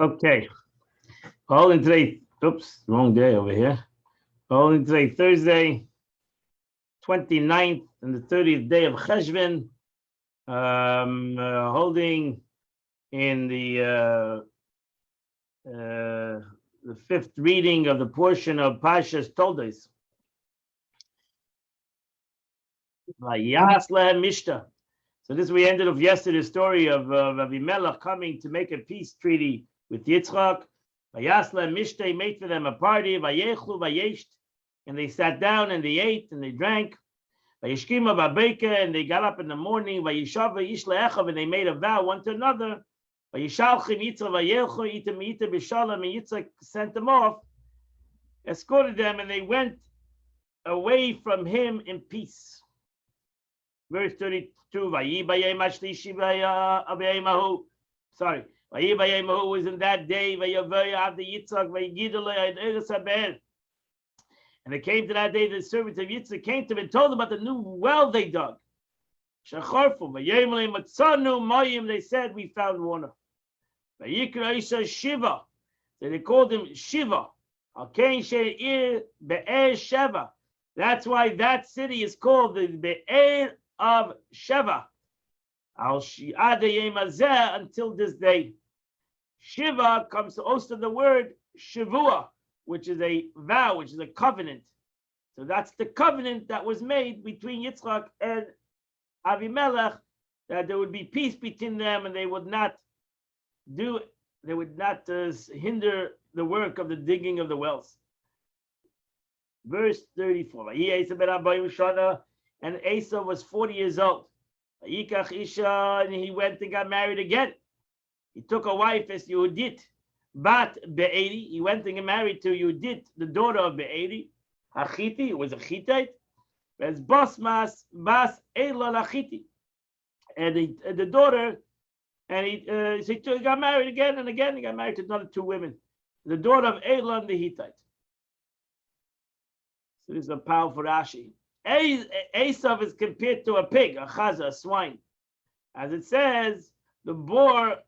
Okay. Holding today. Oops, wrong day over here. Holding today, Thursday, 29th and the 30th day of Cheshvan. Holding in the fifth reading of the portion of Pashas Toldos. Vayasla Mishta. So this we ended of yesterday's story of Avimelech coming to make a peace treaty with Yitzchak. Vayasla Mishta, he made for them a party. Vayechlu Vayesht, and they sat down and they ate and they drank. Vayishkima Vabeka, and they got up in the morning. Vayishav Vayishleechav, and they made a vow one to another. Vayishalchim Yitzchak Vayelchu Itam Yita B'Shalom, and Yitzchak sent them off, escorted them, and they went away from him in peace. Verse 32, Sorry, Vayibayemahu was in that day, and it came to that day, the servants of Yitzchak came to him and told them about the new well they dug. They said, we found water. Shiva. So they called him Shiva. That's why that city is called the Be'er of Sheva. Until this day. Shiva comes to also the word Shavua, which is a vow, which is a covenant. So that's the covenant that was made between Yitzchak and Avimelech, that there would be peace between them, and they would not hinder the work of the digging of the wells. Verse 34. And Asa was 40 years old. And he went and got married again. He took a wife as Yehudit, Bat Be'eri. He went and got married to Yehudit, the daughter of Be'eri, Hachiti, who was a Hittite. As Bas Ela Lachiti. And the daughter, and he got married again and again. He got married to another two women. The daughter of Ela and the Hittite. So this is a powerful Rashi. Esav is compared to a pig, a chaza, a swine. As it says, the boar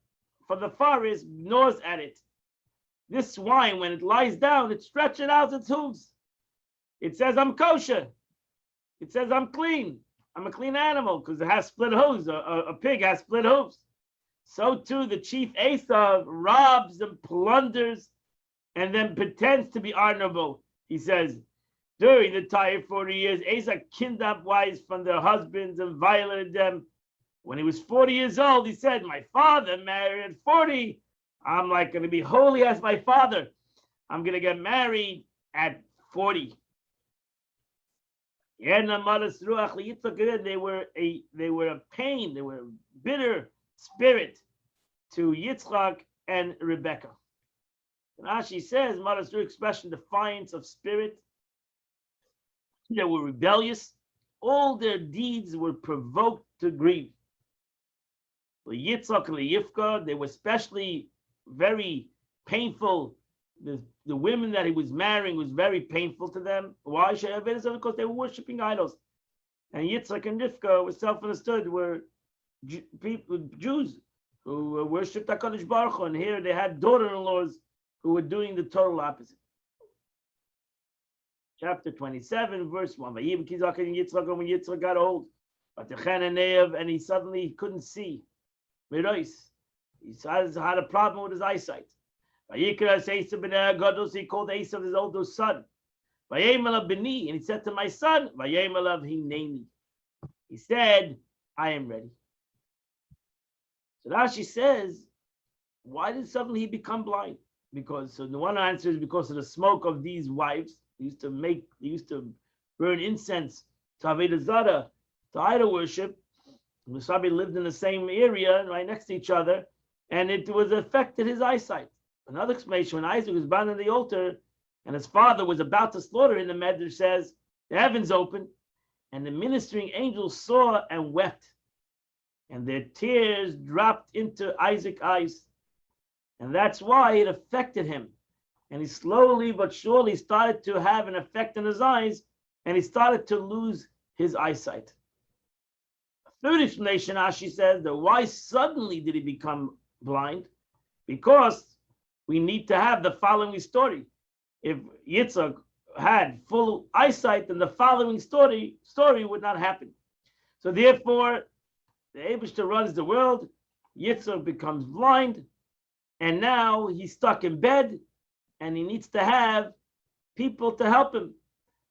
from the forest gnaws at it. This swine, when it lies down, it stretches out its hooves. It says, I'm kosher. It says, I'm clean. I'm a clean animal because it has split hooves. A pig has split hooves. So too, the chief Esav robs and plunders and then pretends to be honorable. He says, during the entire 40 years, Asa kidnapped wives from their husbands and violated them. When he was 40 years old, he said, my father married at 40. I'm like going to be holy as my father. I'm going to get married at 40. They were a pain, they were a bitter spirit to Yitzchak and Rebecca. And Rashi says, Malas expression, defiance of spirit. They were rebellious. All their deeds were provoked to grief. Yitzchak and Yifka, they were especially very painful. The women that he was marrying was very painful to them. Why? Because they were worshiping idols. And Yitzchak and Rivka were self-understood, were Jews who worshipped HaKadosh Baruch Hu. And here they had daughter-in-laws who were doing the total opposite. Chapter 27, verse 1. When Yitzchak got old, and he suddenly couldn't see. He had a problem with his eyesight. He called Asa his oldest son. And he said to my son, he said, I am ready. So Rashi says, why did suddenly he become blind? Because, so the one answer is because of the smoke of these wives. They used to burn incense to Avodah Zarah, to idol worship. Musabi lived in the same area, right next to each other, and it was affected his eyesight. Another explanation, when Isaac was bound on the altar, and his father was about to slaughter him, the Medrash says, the heavens opened, and the ministering angels saw and wept, and their tears dropped into Isaac's eyes, and that's why it affected him. And he slowly but surely started to have an effect on his eyes, and he started to lose his eyesight. A third explanation, Ashi says, that why suddenly did he become blind? Because we need to have the following story. If Yitzchak had full eyesight, then the following story would not happen. So therefore, the Eibishter runs the world. Yitzchak becomes blind, and now he's stuck in bed, and he needs to have people to help him.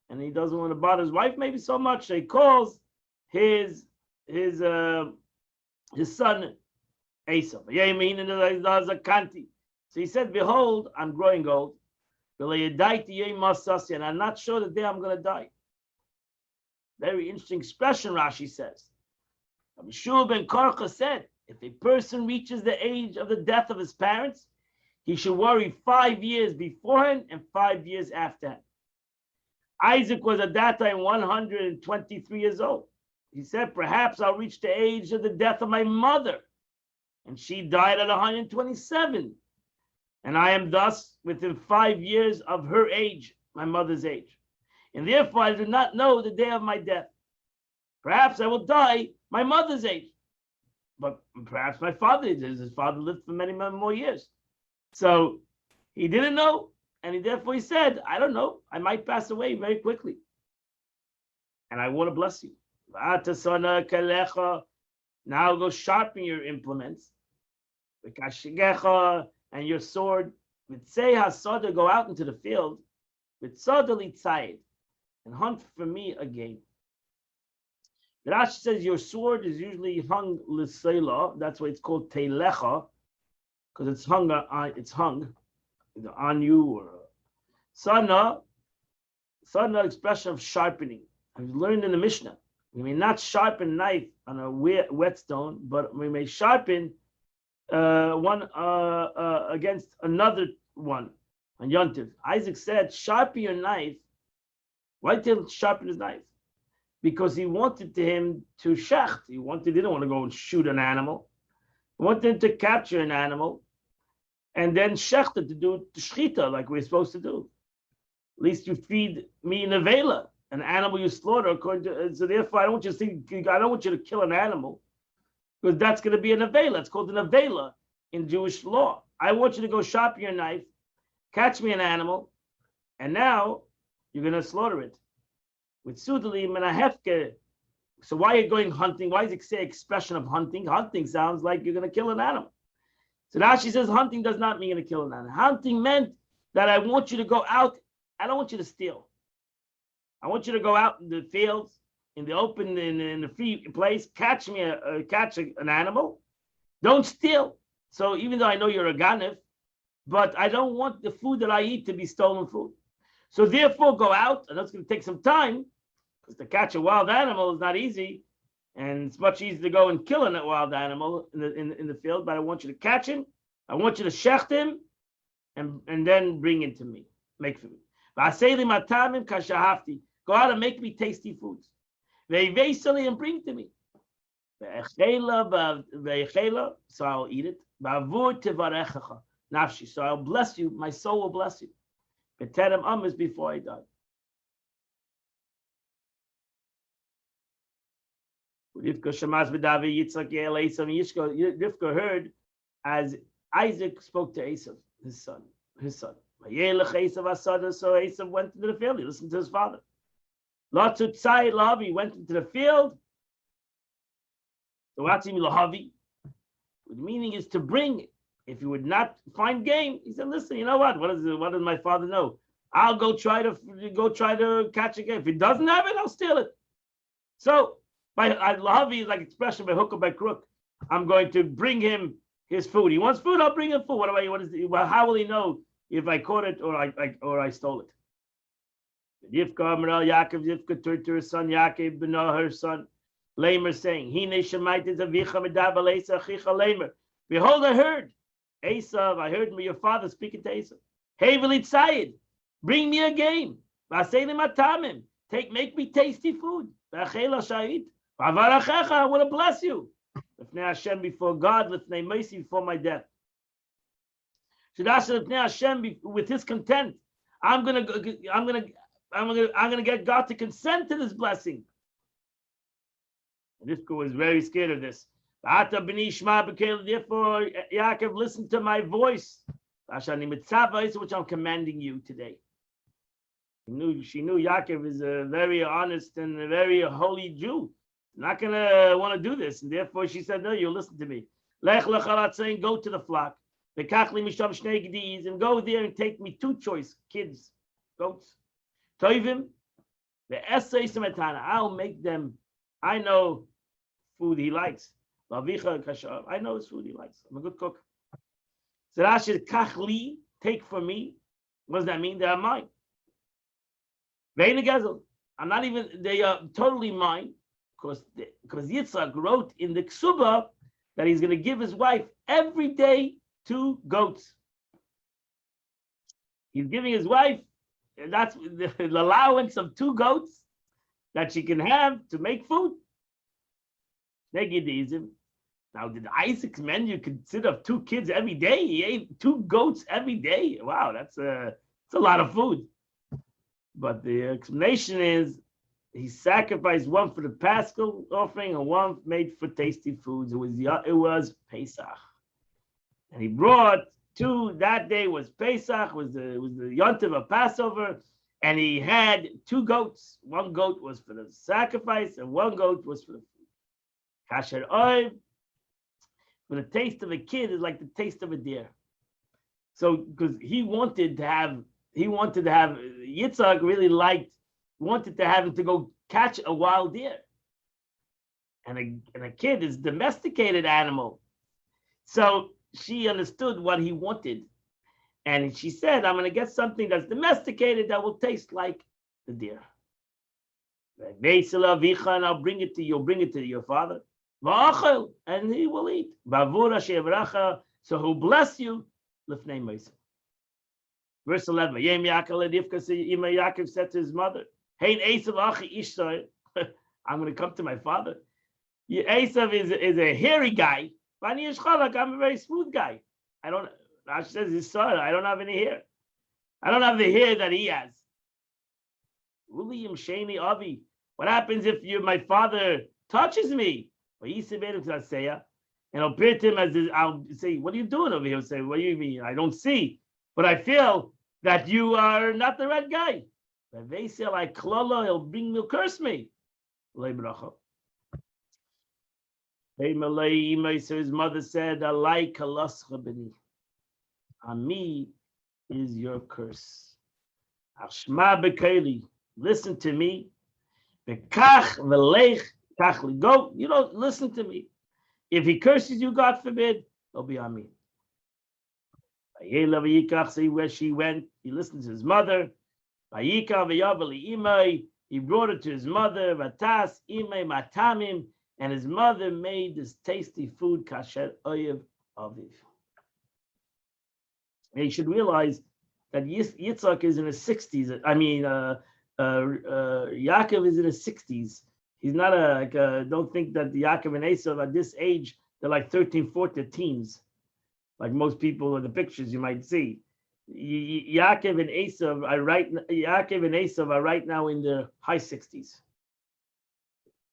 And he doesn't want to bother his wife maybe so much. So he calls his son Esav. So he said, "Behold, I'm growing old, and I'm not sure the day I'm going to die." Very interesting expression, Rashi says. Rabbi Shua ben Korcha said, if a person reaches the age of the death of his parents, he should worry 5 years beforehand and 5 years afterhand. Isaac was at that time 123 years old. He said, perhaps I'll reach the age of the death of my mother. And she died at 127. And I am thus within 5 years of her age, my mother's age. And therefore I do not know the day of my death. Perhaps I will die my mother's age. But perhaps my father, his father lived for many more years. So he didn't know. And therefore he said, I don't know, I might pass away very quickly. And I want to bless you. Now go sharpen your implements. And your sword. Go out into the field. And hunt for me a game. The Rashi says your sword is usually hung l'seila. That's why it's called teilecha, because it's hung either on you or sana expression of sharpening. I've learned in the Mishnah. We may not sharpen a knife on a whetstone, but we may sharpen one against another one on Yontiv. Isaac said, sharpen your knife. Why did he sharpen his knife? Because he wanted him to shecht. He didn't want to go and shoot an animal. He wanted him to capture an animal and then shecht it, to do shechita like we're supposed to do. At least you feed me in a vela, an animal you slaughter according to. So therefore, I don't want you to kill an animal, because that's going to be an avela. It's called an avela in Jewish law. I want you to go sharpen your knife, catch me an animal, and now you're going to slaughter it. With Sudali Menahefke. So why are you going hunting? Why does it say expression of hunting? Hunting sounds like you're going to kill an animal. So Rashi says hunting does not mean you're going to kill an animal. Hunting meant that I want you to go out. I don't want you to steal. I want you to go out in the fields, in the open, in the free place, catch an animal. Don't steal. So even though I know you're a ganef, but I don't want the food that I eat to be stolen food. So therefore, go out, and that's going to take some time, because to catch a wild animal is not easy, and it's much easier to go and kill a wild animal in the field. But I want you to catch him, I want you to shecht him, and then bring him to me, make for me. Go out and make me tasty foods. And bring to me. So I'll eat it. So I'll bless you. My soul will bless you. Beterem Amos, before I die. Rivka heard as Isaac spoke to Esav, his son. So Esav went into the field. He listened to his father. He went into the field. The meaning is to bring. If he would not find game, he said, "Listen, you know what? What does my father know? I'll go try to catch a game. If he doesn't have it, I'll steal it." So, by lahavi is like expression by hook or by crook. I'm going to bring him his food. He wants food. I'll bring him food. How will he know if I caught it or I stole it? Yivka Amral Yaakov Yivka turned to her son Yaakov Beno, her son Lamer, saying, "Hine shemaitis avicha medav aleisa achicha Lamer. Behold, I heard Esav. I heard your father speaking to Esav. Hevelit tzayid, bring me a game. V'aseilim atamim, make me tasty food. V'achela shayit. V'avarachecha, I want to bless you. L'fnei Hashem, before God, l'fnei mercy, before my death. Shadasha l'fnei Hashem, with his content, I'm gonna get God to consent to this blessing." And Rivka was very scared of this. Therefore, Yaakov listened to my voice. which I'm commanding you today. She knew Yaakov is a very honest and a very holy Jew. Not gonna want to do this, and therefore she said, "No, you listen to me. Lech saying, go to the flock. And go there and take me 2 choice kids, goats. Toivim, the essay I'll make them. I know food he likes. I know his food he likes. I'm a good cook. So Rashi, kachli, take for me. What does that mean? They are mine. I'm not even, they are totally mine, because Yitzhak wrote in the Ksuba that he's going to give his wife every day 2 goats. He's giving his wife, that's the allowance of 2 goats that she can have to make food. Now, did Isaac's menu consider of 2 kids every day? He ate 2 goats every day. Wow, that's a lot of food. But the explanation is he sacrificed one for the Paschal offering and one made for tasty foods. It was Pesach, and he brought 2. That day was Pesach, was the Yontiv of Passover, and he had 2 goats. 1 goat was for the sacrifice, and 1 goat was for the food. Kasher oiv, for the taste of a kid is like the taste of a deer. So, because he wanted to have Yitzhak really wanted to have him to go catch a wild deer. And a kid is a domesticated animal. So she understood what he wanted. And she said, I'm going to get something that's domesticated that will taste like the deer. And I'll bring it to you. Bring it to your father. And he will eat. So he'll bless you. Verse 11. Yaakov said to his mother, I'm going to come to my father. Esav is a hairy guy. I'm a very smooth guy. Rashi says his son, I don't have any hair. I don't have the hair that he has. What happens if my father touches me? And I'll pit him I'll say, what are you doing over here? He'll say, what do you mean? I don't see. But I feel that you are not the right guy. He'll curse me. So his mother said, on me is your curse. Listen to me. Go, listen to me. If he curses you, God forbid, it'll be on me. See where she went. He listened to his mother. He brought it to his mother. And his mother made this tasty food, kasher oyev aviv. And you should realize that Yitzhak is in his 60s. Yaakov is in his 60s. He's not don't think that Yaakov and Esav at this age, they're like 13, 14 teens. Like most people in the pictures you might see. Yaakov and Esav are right now in their high 60s.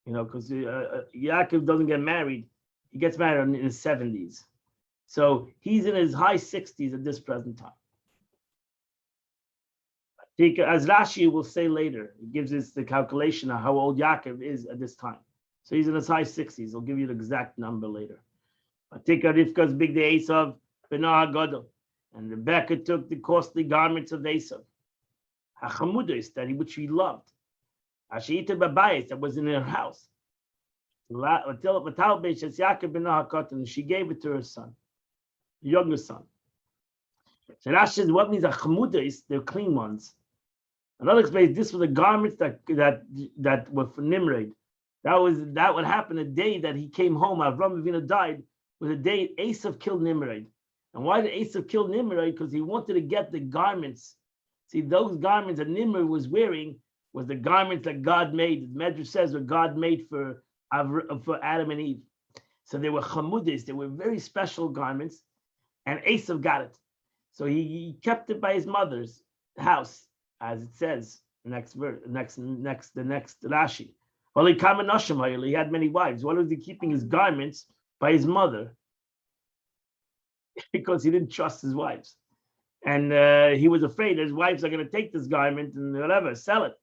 Because Yaakov doesn't get married. He gets married in his 70s. So he's in his high 60s at this present time. As Rashi will say later, he gives us the calculation of how old Yaakov is at this time. So he's in his high 60s. He'll give you the exact number later. Rivka's big day Esav, Benah Gadol. And Rebecca took the costly garments of Esav. Hachamudos, which he loved. Ashita Babayis, that was in her house. And she gave it to her son, the younger son. So Rashi says, what means Hachamudos? They're clean ones. Another explains this were the garments that were for Nimrod. That would happen the day that he came home. Avram Avinu died, was the day Esav killed Nimrod. And why did Esav kill Nimrod? Because he wanted to get the garments. See, those garments that Nimrod was wearing was the garments that God made. The Medrash says what God made for Adam and Eve. So they were chamudas. They were very special garments, and Esav got it. So he kept it by his mother's house, as it says the next verse, the next Rashi. Well, he had many wives. Why was he keeping his garments by his mother? Because he didn't trust his wives. And he was afraid his wives are going to take this garment and whatever, sell it.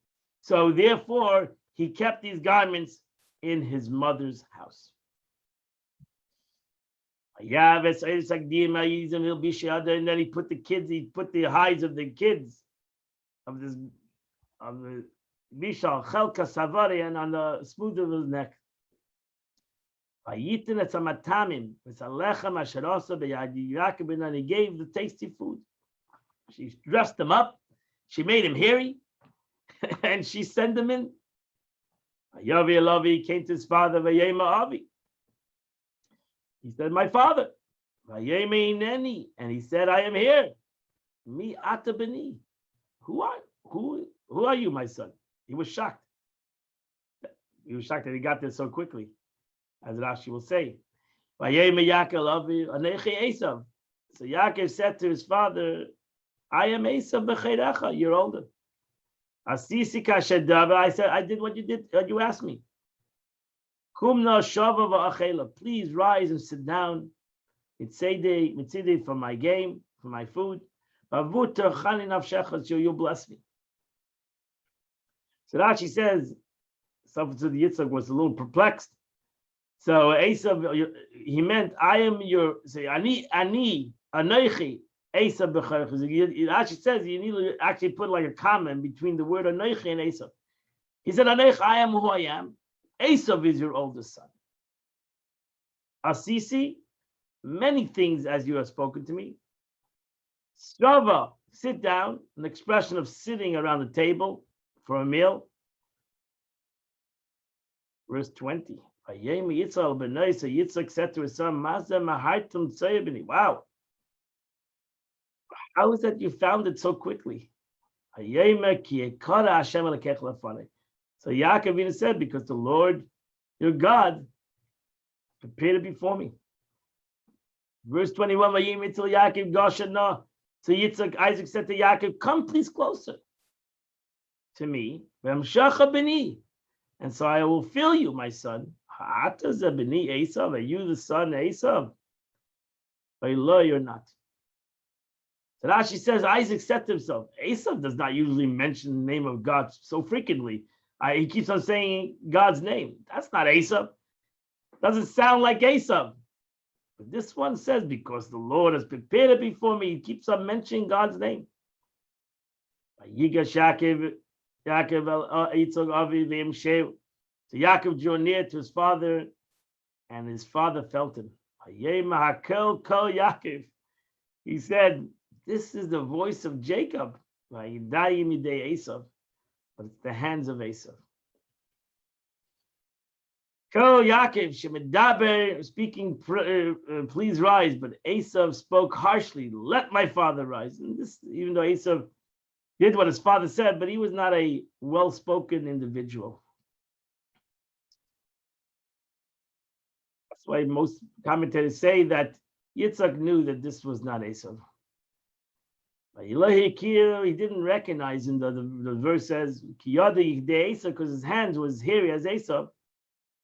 So therefore, he kept these garments in his mother's house. And then he put the hides of the kids of the Bishal Chelka Savari and on the smooth of his neck. And he gave the tasty food. She dressed him up. She made him hairy, and she sent him in. Yavi Alavi came to his father, Vayema Avi. He said, "My father." And he said, "I am here. Mi ata beni. Who are you, my son?" He was shocked. He was shocked that he got there so quickly, as Rashi will say. So Yaakov said to his father, "I am Esav b'cheirecha. You're older." I said, "I did what you asked me. Kumna shava va'achela. Please rise and sit down. Mitzidei for my game, for my food. Bavuter chani nafshecha, so you'll bless me." So Rashi says, so the Yitzchak was a little perplexed. So Esav, he meant, "I am your." Say, ani anoichi Esav b'cheirecha. Rashi says you need to actually put like a comma in between the word anoichi and Esav. He said, "Anoich, I am who I am. Esav is your oldest son. Asisi, many things as you have spoken to me. Strava, sit down, an expression of sitting around the table for a meal." Verse 20. Yitzchak said to his son, "Wow, how is that you found it so quickly?" So Yaakov even said, "Because the Lord, your God, prepared it before me." Verse 21, Yaakov Goshana. So Isaac said to Yaakov, "Come please closer to me. And so I will fill you, my son. Are you the son Esav? No, you're not." So Rashi says Isaac said to himself, Esav does not usually mention the name of God so frequently. He keeps on saying God's name. That's not Esav. Doesn't sound like Esav. But this one says, because the Lord has prepared it before me, he keeps on mentioning God's name. So Yaakov drew near to his father, and his father felt him. He said, "This is the voice of Jacob, but it's the hands of Esav." Yaakov Shemedaber speaking, "Please rise," but Esav spoke harshly, "Let my father rise." And this, even though Esav did what his father said, but he was not a well-spoken individual. That's why most commentators say that Yitzchak knew that this was not Esav. He didn't recognize him. The verse says, because his hands was hairy as Esav.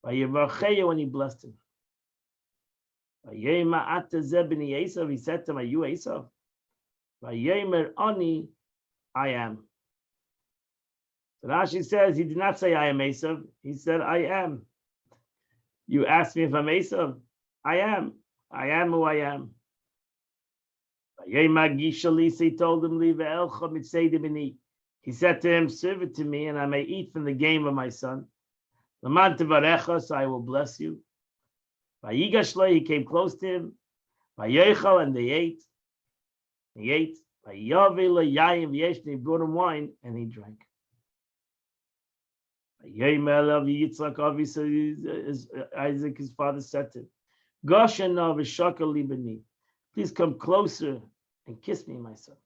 When he blessed him. He said to him, "Are you Esav?" "I am." So Rashi says he did not say, "I am Esav." He said, "I am." You asked me if I'm Esav. I am. I am who I am. He told him, he said to him, "Serve it to me, and I may eat from the game of my son. So I will bless you." He came close to him. And they ate. He ate. He brought him wine, and he drank. Isaac, his father, said to him, "Please come closer and kiss me, my son."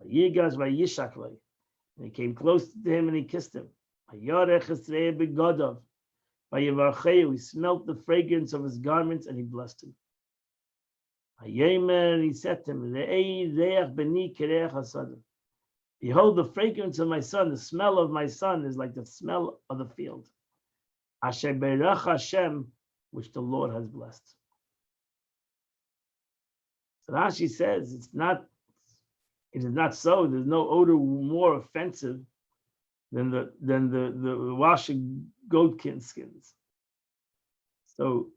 And he came close to him and he kissed him. He smelt the fragrance of his garments and he blessed him. And he said to him, "Behold, the fragrance of my son, the smell of my son is like the smell of the field. Asher berach Hashem, which the Lord has blessed." So Rashi says it's not It is not so. There's no odor more offensive than the washing goatkin skins. So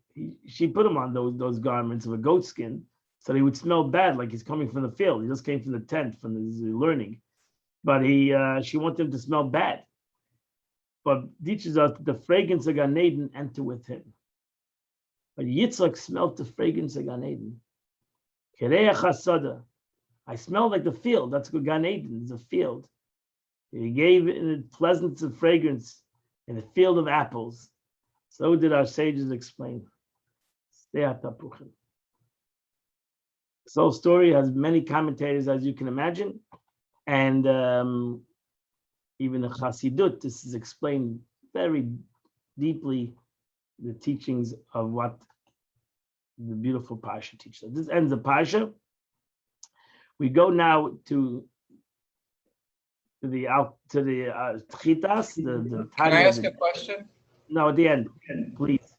she put him on those garments of a goat skin, so he would smell bad, like he's coming from the field. He just came from the tent, from his learning, but she wanted him to smell bad. But teaches us that the fragrance of Gan Eden enter with him. But Yitzchak smelled the fragrance of Gan Eden. Kereach hasada. I smell like the field. That's what Gan Eden is, a field. He gave it a pleasance of fragrance in the field of apples. So did our sages explain. This whole story has many commentators, as you can imagine, and even in Chassidut, this is explained very deeply, the teachings of what the beautiful Parsha teaches us. This ends the Parsha. We go now to the Tchitas. Can I ask a question? No, at the end, please.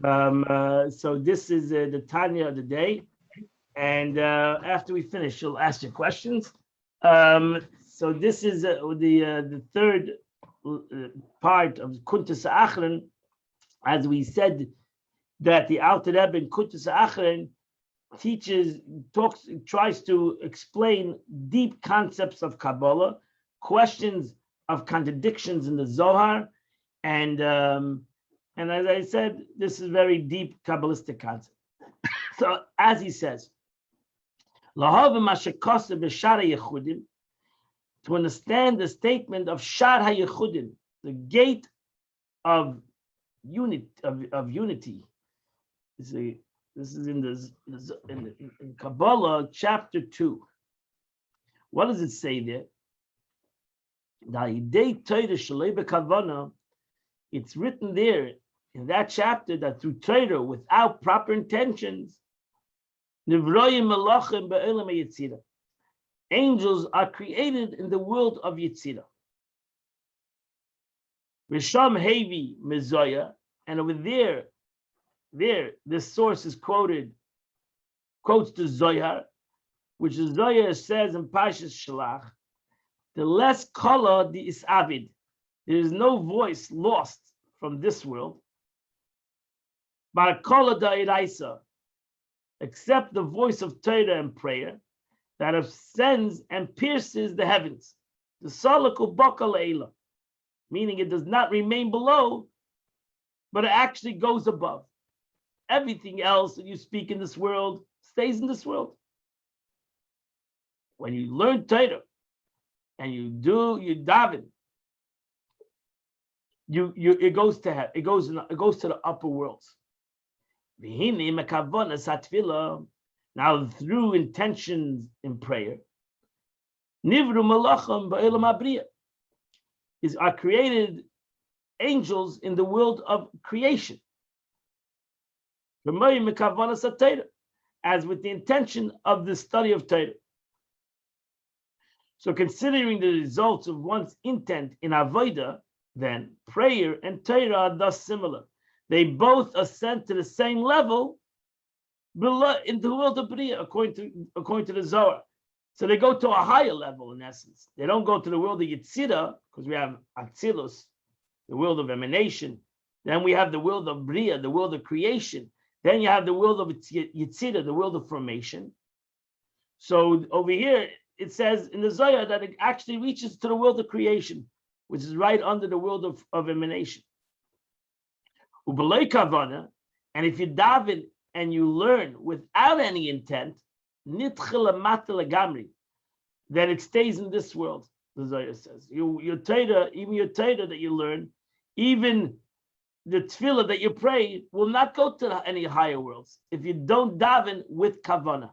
So this is the Tanya of the day, and after we finish, you'll ask your questions. So this is the third part of Kuntas Achron. As we said, that the Alter Rebbe in Kuntas Achron tries to explain deep concepts of Kabbalah, questions of contradictions in the Zohar, and as I said, this is very deep Kabbalistic concept. So as he says, to understand the statement of Shar HaYechudim, the gate of unity. This is in Kabbalah chapter 2. What does it say there? It's written there in that chapter that through Torah, without proper intentions, angels are created in the world of Yetzirah. Risham Hevi Mezoya, and over there, this source is quotes the Zohar, which the Zohar says in Parshas Shalach, the less color the isavid, there is no voice lost from this world, but color da iraisa, except the voice of Torah and prayer that ascends and pierces the heavens. The salakul bakal eila, meaning it does not remain below, but it actually goes above. Everything else that you speak in this world stays in this world. When you learn Torah and you daven, it goes to heaven. It goes to the upper worlds. Now through intentions in prayer, nivru malachim ba'olam habriya, are created angels in the world of creation. As with the intention of the study of Torah. So considering the results of one's intent in Avodah, then prayer and Torah are thus similar. They both ascend to the same level in the world of Bria, according to the Zohar. So they go to a higher level in essence. They don't go to the world of Yetzirah, because we have Atzilus, the world of emanation. Then we have the world of Bria, the world of creation. Then you have the world of Yetzirah, the world of formation. So over here, it says in the Zohar that it actually reaches to the world of creation, which is right under the world of emanation. And if you daven and you learn without any intent, then it stays in this world, the Zohar says. Your Torah, even your Torah that you learn, even the tefillah that you pray will not go to any higher worlds if you don't daven with kavanah,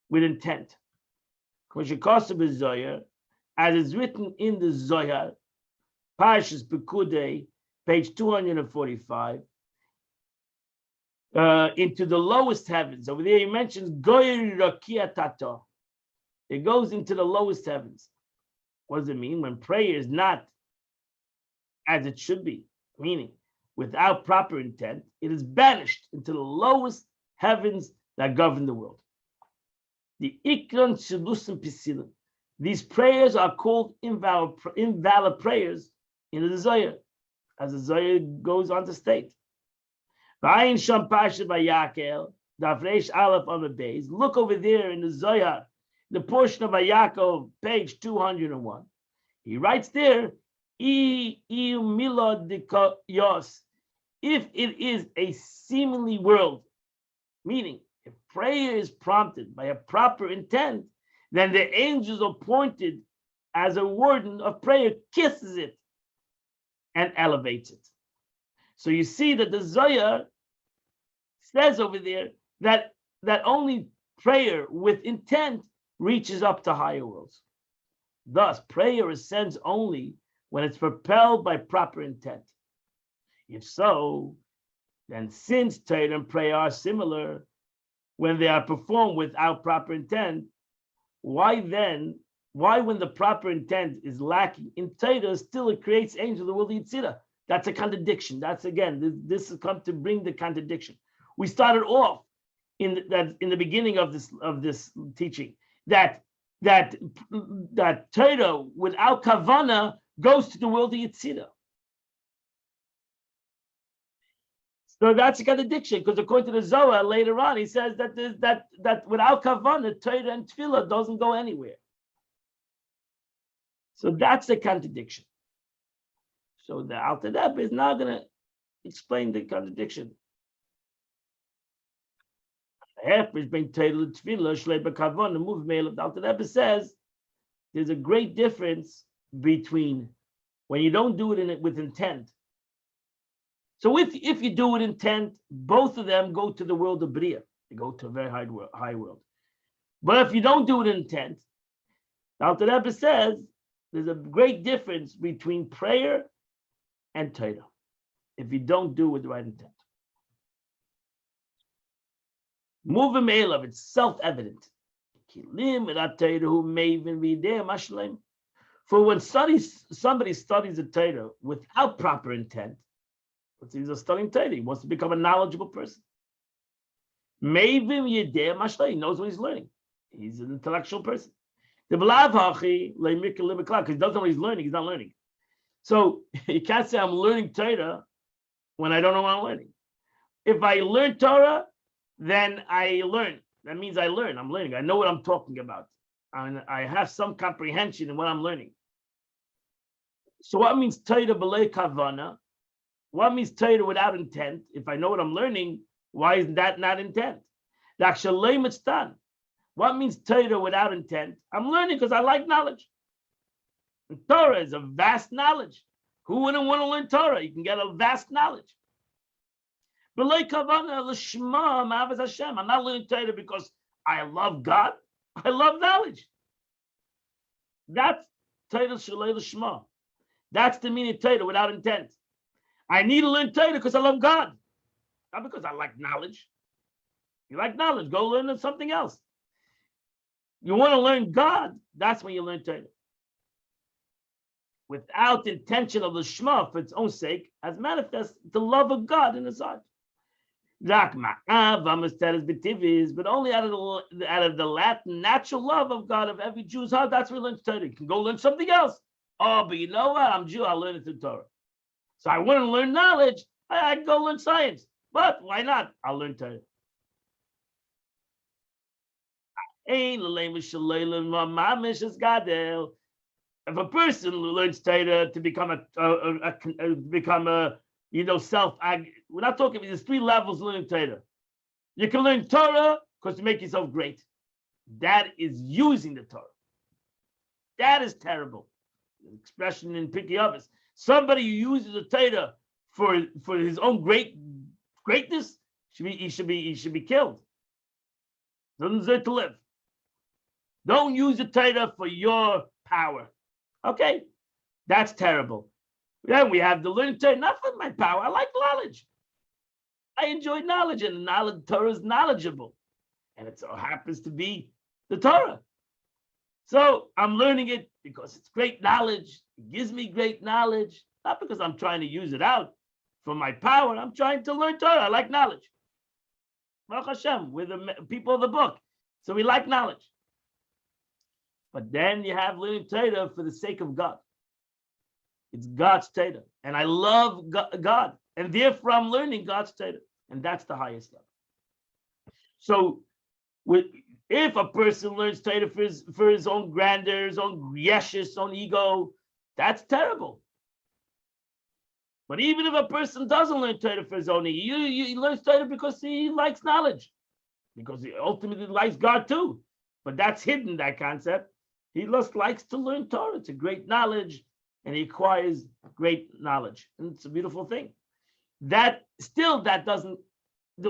with intent. As is written in the Zohar, Parshas Pekudei, page 245, into the lowest heavens. Over there he mentions Goyer Rakia Tata. It goes into the lowest heavens. What does it mean? When prayer is not as it should be, meaning without proper intent, it is banished into the lowest heavens that govern the world. The ikron shilusim pisilim. These prayers are called invalid prayers in the Zohar, as the Zohar goes on to state. V'ayin sham parsha Vayakel, Davreish Aleph on the base. Look over there in the Zohar, the portion of Vayakel, page 201. He writes there, if it is a seemingly world, meaning if prayer is prompted by a proper intent, then the angels appointed as a warden of prayer kisses it and elevates it. So you see that the Zohar says over there that only prayer with intent reaches up to higher worlds. Thus, prayer ascends only when it's propelled by proper intent. If so, then since Torah and prayer are similar when they are performed without proper intent, why when the proper intent is lacking in Torah, still it creates angels of the world Yitzira? That's a contradiction. That's again, this has come to bring the contradiction. We started off in the beginning of this teaching that Torah without kavana goes to the world of Yitzira. So that's a contradiction, because according to the Zohar later on, he says that without kavana, Torah and tefillah doesn't go anywhere. So that's the contradiction. So the Alter Rebbe is now going to explain the contradiction. The Alter Rebbe says there's a great difference between when you don't do it with intent. So if you do it intent, both of them go to the world of Bria. They go to a very high world. But if you don't do it intent, the Alter Rebbe says there's a great difference between prayer and Torah if you don't do it with the right intent. Moving mail of it's self-evident. For when somebody studies the Torah without proper intent, he's studying Torah, he wants to become a knowledgeable person. He knows what he's learning. He's an intellectual person. Because he doesn't know what he's learning, he's not learning. So you can't say I'm learning Torah when I don't know what I'm learning. If I learn Torah, then I learn. That means I learn. I'm learning. I know what I'm talking about. And I have some comprehension in what I'm learning. So what means Torah b'lei kavana? What means Torah without intent? If I know what I'm learning, why is that not intent? What means Torah without intent? I'm learning because I like knowledge. And Torah is a vast knowledge. Who wouldn't want to learn Torah? You can get a vast knowledge. I'm not learning Torah because I love God. I love knowledge. That's Torah Shalei L'Shma. That's the meaning of Torah without intent. I need to learn Torah because I love God, not because I like knowledge. You like knowledge, go learn something else. You want to learn God, that's when you learn Torah. Without intention of the Shema for its own sake, as manifest the love of God in his heart. But only out of the Latin natural love of God of every Jew's heart, that's where we learn Torah. You can go learn something else. Oh, but you know what? I'm Jew, I'll learn it through Torah. So I want to learn knowledge, I can go learn science. But why not? I'll learn Torah. If a person learns Torah to become we're not talking, there's 3 levels of learning Torah. You can learn Torah because to make yourself great. That is using the Torah. That is terrible. The expression in Pirkei Avos. Somebody who uses the Torah for his own greatness, he should be killed. Doesn't deserve to live. Don't use the Torah for your power. Okay, that's terrible. Then we have to learn Torah, not for my power. I like knowledge. I enjoy knowledge, and the Torah is knowledgeable. And it so happens to be the Torah. So I'm learning it because it's great knowledge. It gives me great knowledge, not because I'm trying to use it out for my power. I'm trying to learn Torah. I like knowledge. Baruch Hashem, we're the people of the book. So we like knowledge. But then you have learning Torah for the sake of God. It's God's Torah. And I love God. And therefore I'm learning God's Torah. And that's the highest level. So if a person learns Torah for his own grandeur, his own yeshus, his own ego, that's terrible. But even if a person doesn't learn Torah for his own ego, he learns Torah because he likes knowledge. Because he ultimately likes God too. But that's hidden, that concept. He just likes to learn Torah. It's a great knowledge, and he acquires great knowledge. And it's a beautiful thing. That doesn't,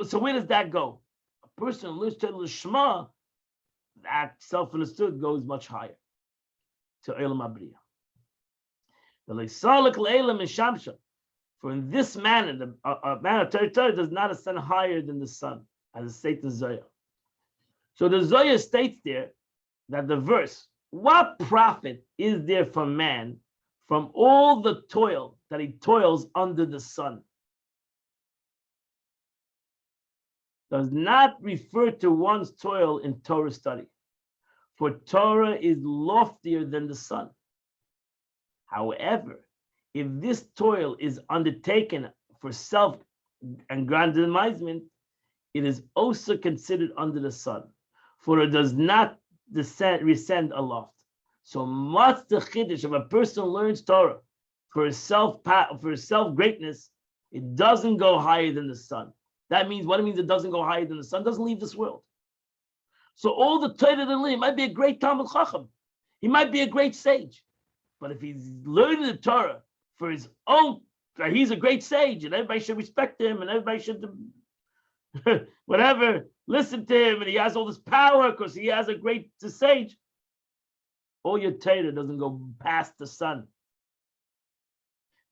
so where does that go? A person who learns Torah L'Shma, that self-understood goes much higher to Eilam Abriya. The Leisalik Leilam is Shamsha. For in this manner, a man of Torah does not ascend higher than the sun, as it states the Zohar. So the Zohar states there that the verse, what profit is there for man from all the toil that he toils under the sun? Does not refer to one's toil in Torah study, for Torah is loftier than the sun. However, if this toil is undertaken for self-aggrandizement, it is also considered under the sun, for it does not descend aloft. So much the chiddush of a person who learns Torah for self greatness, it doesn't go higher than the sun. That means what it means. It doesn't go higher than the sun. Doesn't leave this world. So all the Torah that he might be a great Talmid Chacham, he might be a great sage, but if he's learning the Torah for his own, he's a great sage, and everybody should respect him, and everybody should whatever, listen to him, and he has all this power because he has a great sage. All your Torah doesn't go past the sun.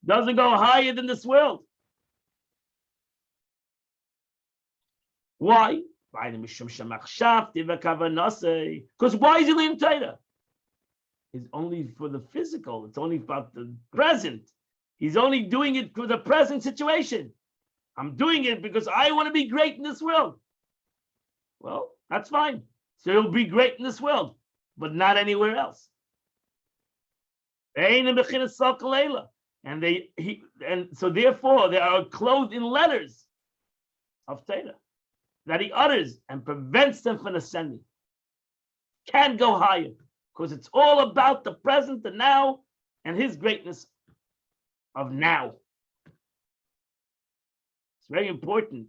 Doesn't go higher than this world. Why? Because why is he learning Torah? It's only for the physical. It's only about the present. He's only doing it for the present situation. I'm doing it because I want to be great in this world. Well, that's fine. So he'll be great in this world, but not anywhere else. And so therefore they are clothed in letters of Torah that he utters and prevents them from ascending. Can't go higher because it's all about the present, the now, and his greatness of now. It's very important.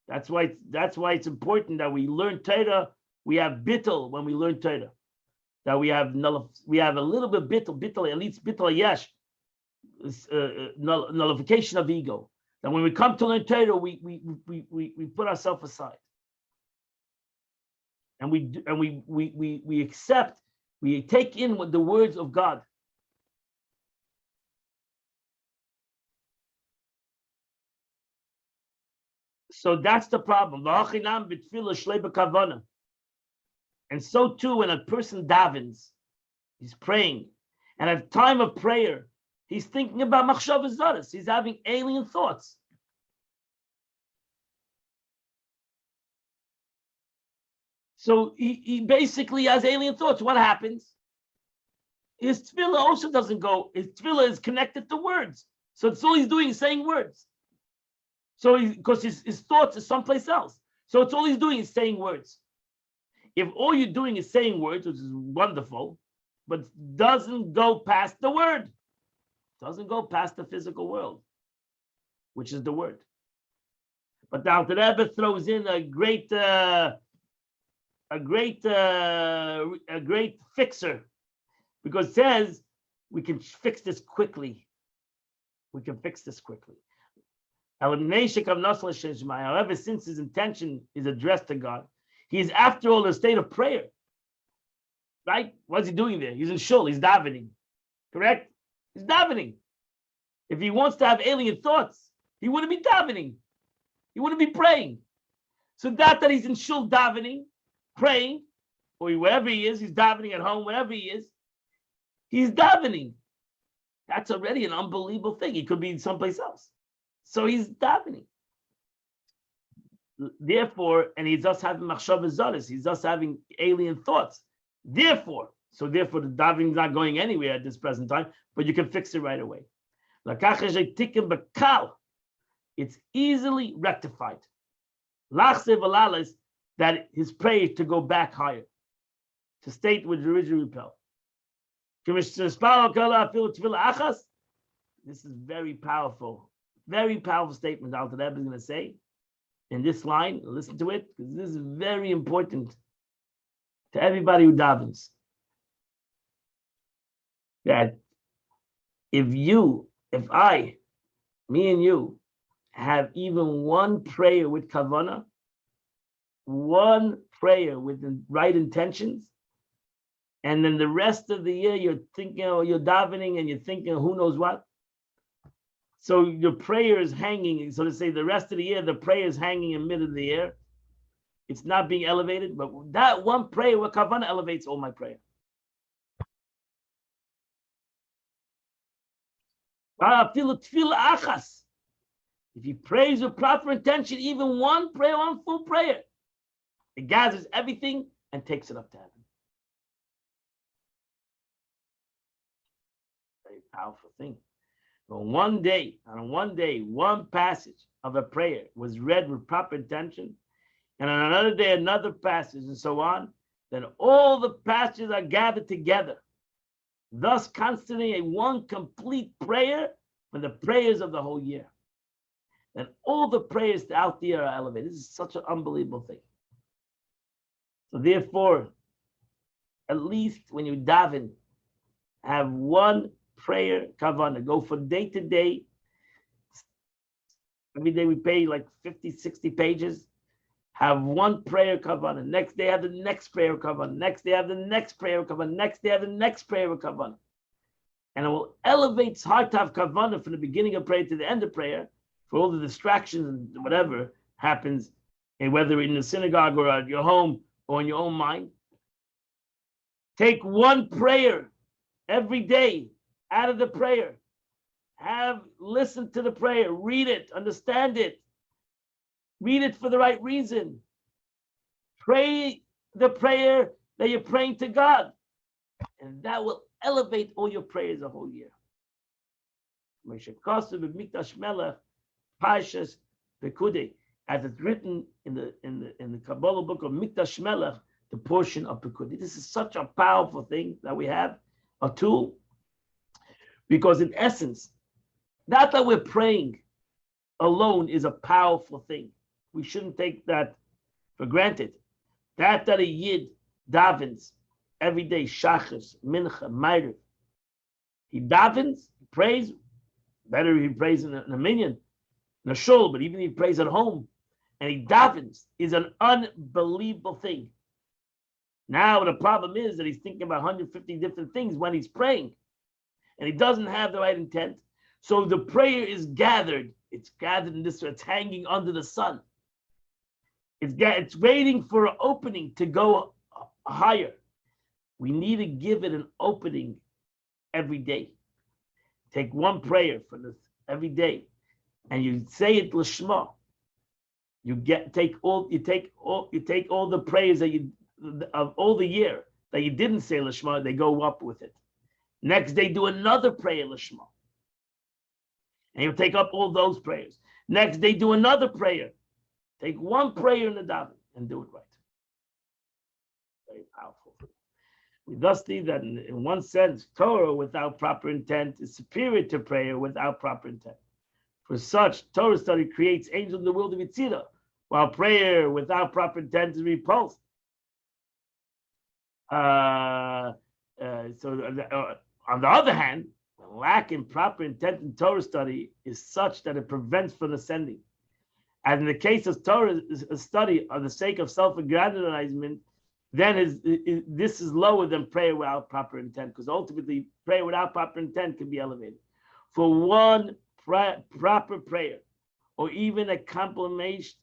That's why it's important that we learn Torah. We have bittul when we learn Torah. That we have a little bit bittul, at least bittul yesh, nullification of ego. That when we come to learn Torah, we put ourselves aside, and we accept, we take in the words of God. So that's the problem. And so too, when a person davens, he's praying, and at time of prayer, he's thinking about machshavas zaros. He's having alien thoughts. So he basically has alien thoughts. What happens? His tefillah also doesn't go. His tefillah is connected to words. So it's all he's doing is saying words. So because his thoughts are someplace else. So it's all he's doing is saying words. If all you're doing is saying words, which is wonderful, but doesn't go past the word, doesn't go past the physical world, which is the word. But the Alter Rebbe throws in a great fixer, because it says we can fix this quickly. We can fix this quickly. However, since his intention is addressed to God, he is after all in a state of prayer. Right? What's he doing there? He's in shul, he's davening. Correct? He's davening. If he wants to have alien thoughts, he wouldn't be davening. He wouldn't be praying. So that he's in shul davening, praying, or wherever he is, he's davening at home, wherever he is, he's davening. That's already an unbelievable thing. He could be someplace else. So he's davening. Therefore, and he's just having machshava zaris, he's just having alien thoughts. Therefore, the davening is not going anywhere at this present time, but you can fix it right away. It's easily rectified. That his prayer to go back higher, to state with the original repel. This is very powerful statement Alter Rebbe is going to say in this line. Listen to it, because this is very important to everybody who davens. That if I, me and you, have even one prayer with kavanah, one prayer with the right intentions, and then the rest of the year you're thinking, or you're davening and you're thinking who knows what. So your prayer is hanging, so to say, the rest of the year, the prayer is hanging in the middle of the year. It's not being elevated, but that one prayer with kavanah elevates all my prayer. If he prays with proper intention, even one prayer, one full prayer, it gathers everything and takes it up to heaven. Very powerful thing. But one day, one passage of a prayer was read with proper intention, and on another day, another passage, and so on, then all the passages are gathered together, thus constituting a one complete prayer for the prayers of the whole year. And all the prayers throughout the year are elevated. This is such an unbelievable thing. So therefore, at least when you daven, have one prayer kavanah. Go from day to day. Every day we pay like 50, 60 pages. Have one prayer kavanah. Next day have the next prayer kavanah. Next day have the next prayer kavanah. Next day have the next prayer kavanah. And it will elevate heart to have kavanah from the beginning of prayer to the end of prayer, for all the distractions and whatever happens, and whether in the synagogue or at your home or in your own mind. Take one prayer every day out of the prayer. Listen to the prayer, read it, understand it. Read it for the right reason. Pray the prayer that you're praying to God, and that will elevate all your prayers the whole year. Parshas Pekudei, as it's written in the Kabbalah book of Mikdash Melech, the portion of Pekudei. This is such a powerful thing that we have, a tool, because in essence, not that we're praying alone is a powerful thing. We shouldn't take that for granted. That a Yid davens every day, Shachas, Mincha, Ma'ariv, he davens, he prays. Better he prays in a minyan, in a shul, but even if he prays at home and he davens, is an unbelievable thing. Now the problem is that he's thinking about 150 different things when he's praying, and he doesn't have the right intent. So the prayer is gathered. It's gathered in this way. It's hanging under the sun. It's waiting for an opening to go higher. We need to give it an opening every day. Take one prayer for this every day, and you say it l'shma. You take all the prayers that of all the year that you didn't say l'shma. They go up with it. Next day, do another prayer l'shma, and you take up all those prayers. Next day, do another prayer. Take one prayer in the daven and do it right. Very powerful. We thus see that in one sense, Torah without proper intent is superior to prayer without proper intent. For such, Torah study creates angels in the world of Yitzira, while prayer without proper intent is repulsed. On the other hand, the lack in proper intent in Torah study is such that it prevents from ascending. As in the case of Torah study for the sake of self-aggrandizement, then this is lower than prayer without proper intent, because ultimately prayer without proper intent can be elevated. For one proper prayer, or even a compilation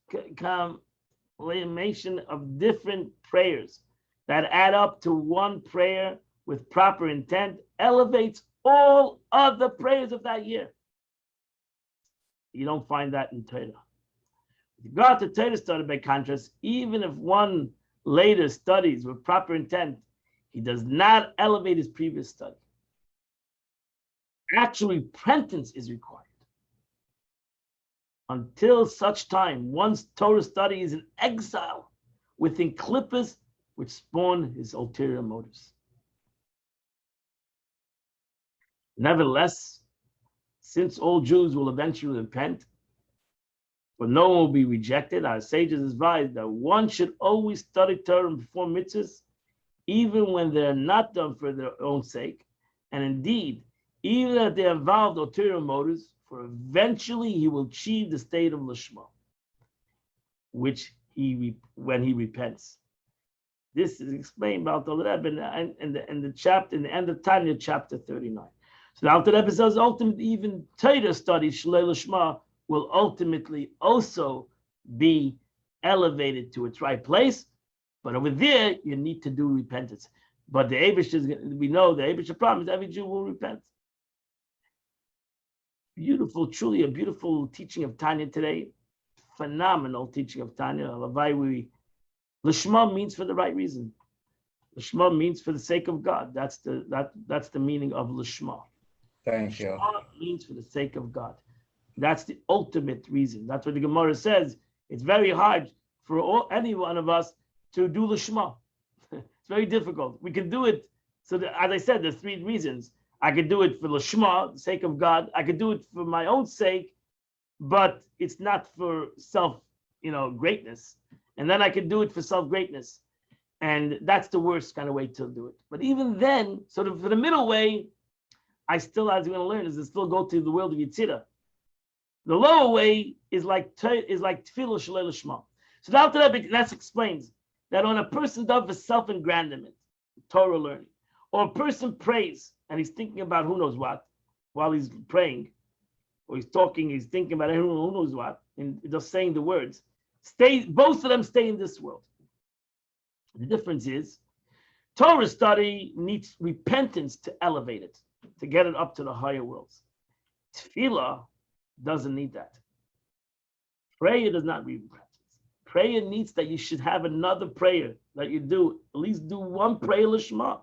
of different prayers that add up to one prayer with proper intent, elevates all other prayers of that year. You don't find that in Torah. If you go out to Torah study, by contrast, even if one later studies with proper intent, he does not elevate his previous study. Actual repentance is required. Until such time, one's Torah study is in exile within clippers which spawn his ulterior motives. Nevertheless, since all Jews will eventually repent, but no one will be rejected, our sages advise that one should always study Torah and perform mitzvahs, even when they're not done for their own sake, and indeed, even if they involve ulterior motives, for eventually he will achieve the state of Lishma, when he repents. This is explained by Alter Rebbe in the chapter, in the end of Tanya, chapter 39. So the Alter Rebbe says, ultimately, even Torah study, Shlei Lishma, will ultimately also be elevated to its right place. But over there, you need to do repentance. But the Eibush we know the Eibush promise every Jew will repent. Beautiful, truly a beautiful teaching of Tanya today. Phenomenal teaching of Tanya. Lishma means for the right reason. Lishma means for the sake of God. That's the meaning of Lishma. Thank you. Lishma means for the sake of God. That's the ultimate reason. That's what the Gemara says. It's very hard for any one of us to do Lishma. It's very difficult. We can do it. So as I said, there's three reasons. I could do it for Lishma, the sake of God. I could do it for my own sake, but it's not for self, greatness. And then I could do it for self-greatness. And that's the worst kind of way to do it. But even then, sort of for the middle way, I still, as we're going to learn, is to still go to the world of Yitzhira. The lower way is like Tefillah Shalei Lishma. So now that explains that when a person does for self-engrandiment, Torah learning, or a person prays and he's thinking about who knows what while he's praying, or he's talking, he's thinking about who knows what, and just saying the words, both of them stay in this world. The difference is Torah study needs repentance to elevate it, to get it up to the higher worlds. Tefillah doesn't need that. Prayer does not need repentance. Prayer needs that you should have another prayer that you do. At least do one prayer Lishma.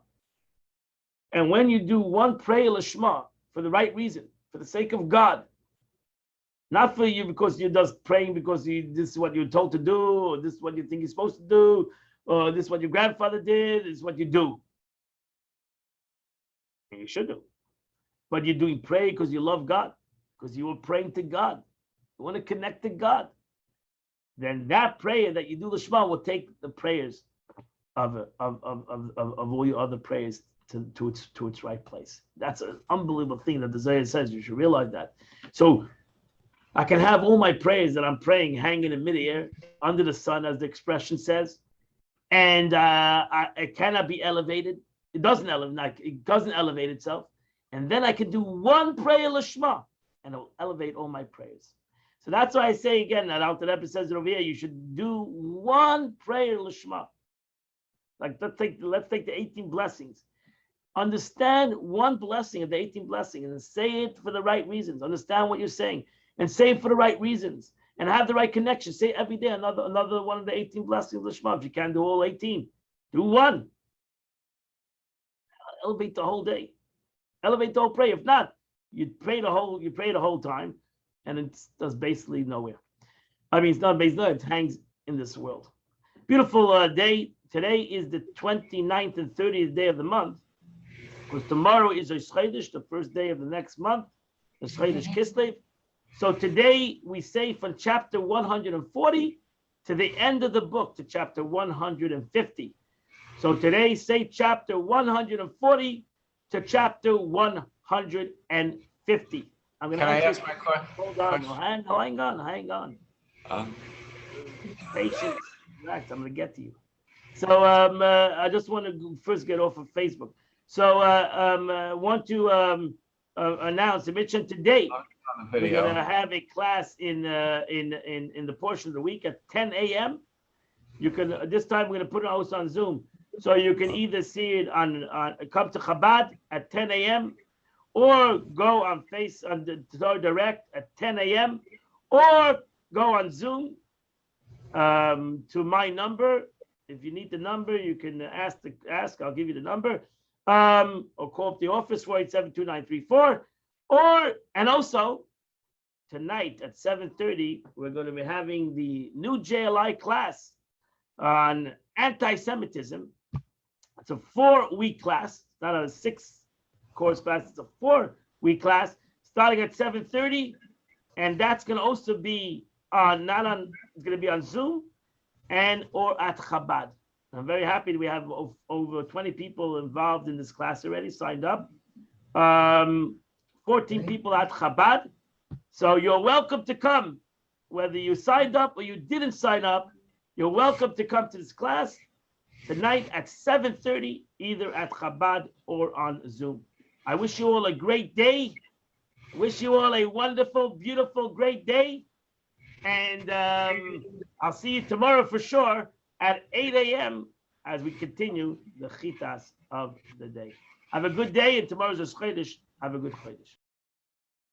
And when you do one prayer Lishma for the right reason, for the sake of God, not for you because you're just praying because this is what you're told to do, or this is what you think you're supposed to do, or this is what your grandfather did, this is what you do. And you should do. But you're doing prayer because you love God, because you were praying to God. You want to connect to God. Then that prayer that you do Lishma will take the prayers of all your other prayers to its right place. That's an unbelievable thing that the Zohar says. You should realize that. So I can have all my prayers that I'm praying hanging in midair under the sun, as the expression says, and it cannot be elevated. It doesn't elevate itself. And then I can do one prayer Lishma, and it will elevate all my prayers. So that's why I say again that Alter Rebbe says over here, you should do one prayer Lishma. Like let's take the 18 blessings. Understand one blessing of the 18 blessings and say it for the right reasons. Understand what you're saying and say it for the right reasons and have the right connection. Say every day another one of the 18 blessings of Lishma. If you can't do all 18, do one. Elevate the whole day. Elevate the whole prayer. If not, you pray the whole time, and it does basically nowhere. I mean, it's not basically, it hangs in this world. Beautiful day. Today is the 29th and 30th day of the month, because tomorrow is Rosh Chodesh, the first day of the next month, Rosh Chodesh Kislev. So today we say from chapter 140 to the end of the book, to chapter 150. So today say chapter 140 to chapter 150. I'm going to ask my question? Hold on. Hang on. Patience. Relax. I'm going to get to you. So I just want to first get off of Facebook. So want to announce, I mentioned today, we're going to have a class in the portion of the week at 10 a.m. You can this time we're going to put it also on Zoom, so you can either see it on come to Chabad at 10 a.m. or go on the Torah Direct at 10 a.m. or go on Zoom to my number. If you need the number, you can ask. I'll give you the number. Or call up the office 487-2934. And also tonight at 7:30, we're going to be having the new JLI class on anti-Semitism. It's a 4-week class. It's not a 6-course class. It's a 4-week class starting at 7:30, and that's going to also be it's going to be on Zoom and or at Chabad. I'm very happy that we have over 20 people involved in this class already, signed up. 14 people at Chabad. So you're welcome to come. Whether you signed up or you didn't sign up, you're welcome to come to this class tonight at 7:30, either at Chabad or on Zoom. I wish you all a great day. Wish you all a wonderful, beautiful, great day. And I'll see you tomorrow for sure at 8 a.m. as we continue the chitas of the day. Have a good day, and tomorrow's a Chodesh. Have a good Chodesh.